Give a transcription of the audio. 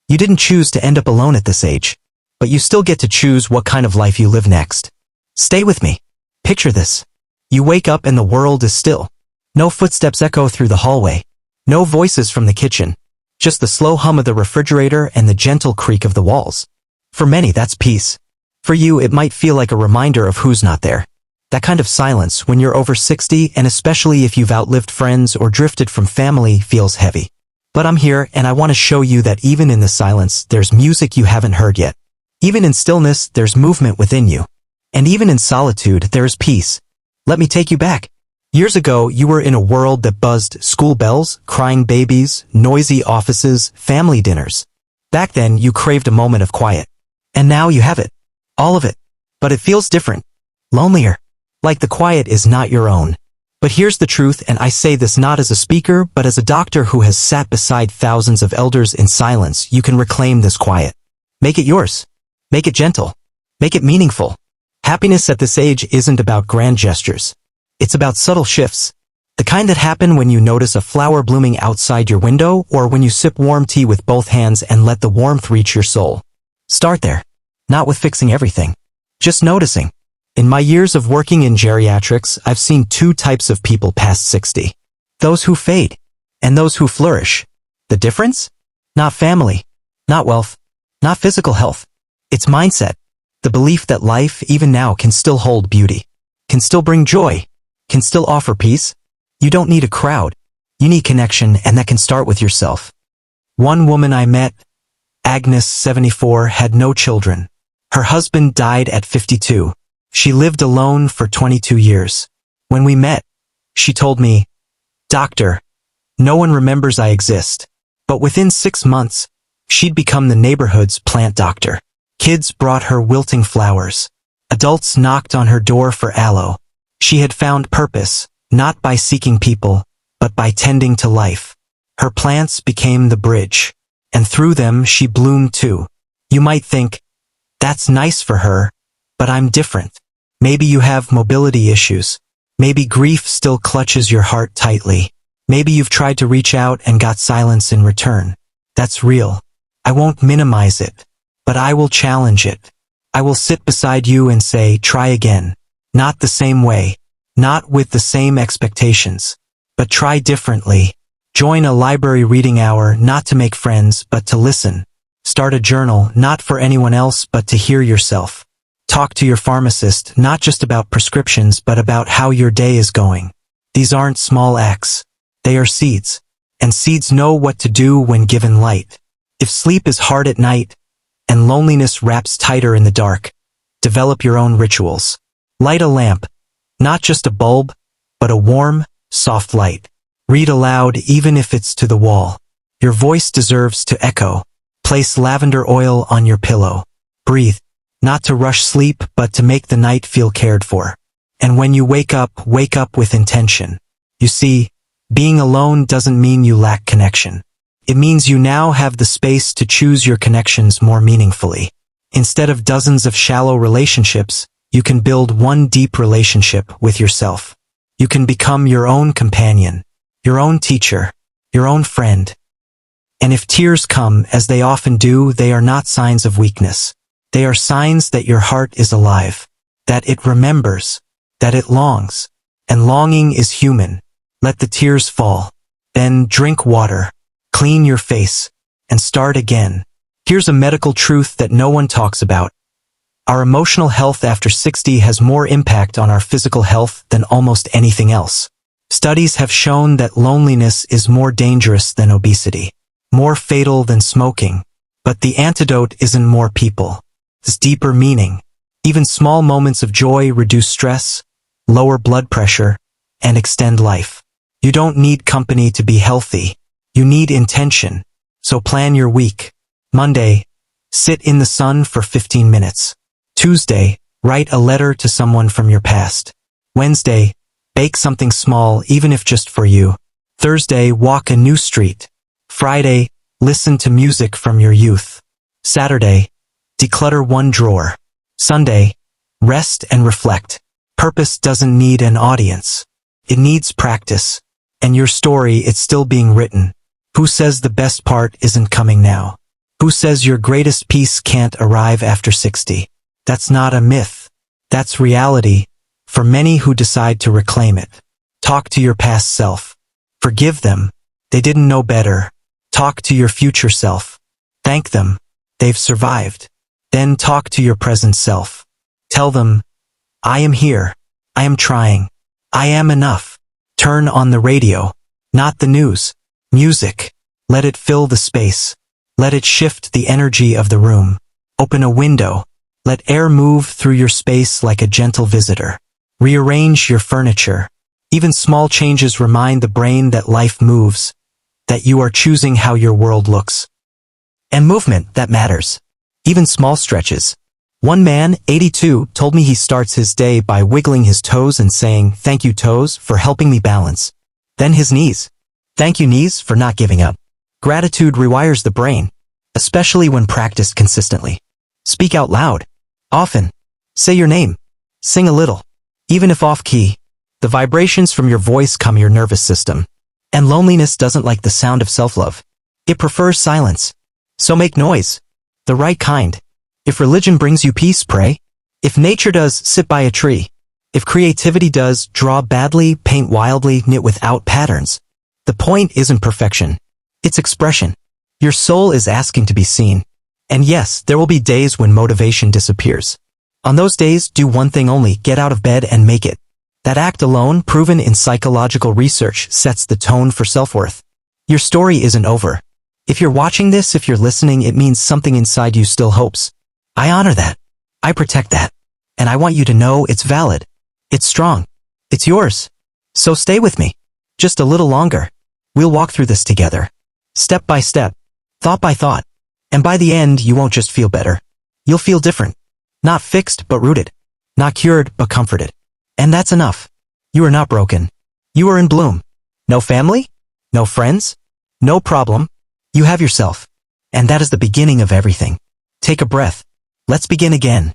You didn't choose to end up alone at this age, but you still get to choose what kind of life you live next. Stay with me. Picture this. You wake up and the world is still. No footsteps echo through the hallway. No voices from the kitchen. Just the slow hum of the refrigerator and the gentle creak of the walls. For many, that's peace. For you, it might feel like a reminder of who's not there. That kind of silence when you're over 60, and especially if you've outlived friends or drifted from family, feels heavy. But I'm here and I want to show you that even in the silence, there's music you haven't heard yet. Even in stillness, there's movement within you. And even in solitude, there is peace. Let me take you back. Years ago, you were in a world that buzzed school bells, crying babies, noisy offices, family dinners. Back then, you craved a moment of quiet. And now you have it. All of it. But it feels different. Lonelier. Like the quiet is not your own. But here's the truth, and I say this not as a speaker, but as a doctor who has sat beside thousands of elders in silence. You can reclaim this quiet. Make it yours. Make it gentle. Make it meaningful. Happiness at this age isn't about grand gestures. It's about subtle shifts. The kind that happen when you notice a flower blooming outside your window, or when you sip warm tea with both hands and let the warmth reach your soul. Start there. Not with fixing everything. Just noticing. In my years of working in geriatrics, I've seen two types of people past 60. Those who fade, and those who flourish. The difference? Not family, not wealth, not physical health. It's mindset. The belief that life, even now, can still hold beauty, can still bring joy, can still offer peace. You don't need a crowd. You need connection, and that can start with yourself. One woman I met, Agnes, 74, had no children. Her husband died at 52. She lived alone for 22 years. When we met, she told me, "Doctor, no one remembers I exist." But within 6 months, she'd become the neighborhood's plant doctor. Kids brought her wilting flowers. Adults knocked on her door for aloe. She had found purpose, not by seeking people, but by tending to life. Her plants became the bridge, and through them she bloomed too. You might think, that's nice for her, but I'm different. Maybe you have mobility issues. Maybe grief still clutches your heart tightly. Maybe you've tried to reach out and got silence in return. That's real. I won't minimize it, but I will challenge it. I will sit beside you and say, try again. Not the same way, not with the same expectations, but try differently. Join a library reading hour, not to make friends, but to listen. Start a journal, not for anyone else, but to hear yourself. Talk to your pharmacist, not just about prescriptions, but about how your day is going. These aren't small acts. They are seeds. And seeds know what to do when given light. If sleep is hard at night, and loneliness wraps tighter in the dark, develop your own rituals. Light a lamp, not just a bulb, but a warm, soft light. Read aloud even if it's to the wall. Your voice deserves to echo. Place lavender oil on your pillow. Breathe, not to rush sleep, but to make the night feel cared for. And when you wake up with intention. You see, being alone doesn't mean you lack connection. It means you now have the space to choose your connections more meaningfully. Instead of dozens of shallow relationships, you can build one deep relationship with yourself. You can become your own companion, your own teacher, your own friend. And if tears come, as they often do, they are not signs of weakness. They are signs that your heart is alive, that it remembers, that it longs. And longing is human. Let the tears fall. Then drink water, clean your face, and start again. Here's a medical truth that no one talks about. Our emotional health after 60 has more impact on our physical health than almost anything else. Studies have shown that loneliness is more dangerous than obesity, more fatal than smoking. But the antidote isn't more people. It's deeper meaning. Even small moments of joy reduce stress, lower blood pressure, and extend life. You don't need company to be healthy. You need intention. So plan your week. Monday, sit in the sun for 15 minutes. Tuesday, write a letter to someone from your past. Wednesday, bake something small, even if just for you. Thursday, walk a new street. Friday, listen to music from your youth. Saturday, declutter one drawer. Sunday, rest and reflect. Purpose doesn't need an audience. It needs practice. And your story, it's still being written. Who says the best part isn't coming now? Who says your greatest peace can't arrive after 60? That's not a myth. That's reality for many who decide to reclaim it. Talk to your past self. Forgive them. They didn't know better. Talk to your future self. Thank them. They've survived. Then talk to your present self. Tell them, I am here. I am trying. I am enough. Turn on the radio, not the news. Music. Let it fill the space. Let it shift the energy of the room. Open a window. Let air move through your space like a gentle visitor. Rearrange your furniture. Even small changes remind the brain that life moves, that you are choosing how your world looks. And movement, that matters. Even small stretches. One man, 82, told me he starts his day by wiggling his toes and saying, "Thank you, toes, for helping me balance." Then his knees. "Thank you, knees, for not giving up." Gratitude rewires the brain, especially when practiced consistently. Speak out loud. Often. Say your name. Sing a little. Even if off-key. The vibrations from your voice calm your nervous system. And loneliness doesn't like the sound of self-love. It prefers silence. So make noise. The right kind. If religion brings you peace, pray. If nature does, sit by a tree. If creativity does, draw badly, paint wildly, knit without patterns. The point isn't perfection. It's expression. Your soul is asking to be seen. And yes, there will be days when motivation disappears. On those days, do one thing only, get out of bed and make it. That act alone, proven in psychological research, sets the tone for self-worth. Your story isn't over. If you're watching this, if you're listening, it means something inside you still hopes. I honor that. I protect that. And I want you to know it's valid. It's strong. It's yours. So stay with me. Just a little longer. We'll walk through this together. Step by step. Thought by thought. And by the end, you won't just feel better. You'll feel different. Not fixed, but rooted. Not cured, but comforted. And that's enough. You are not broken. You are in bloom. No family? No friends? No problem. You have yourself. And that is the beginning of everything. Take a breath. Let's begin again.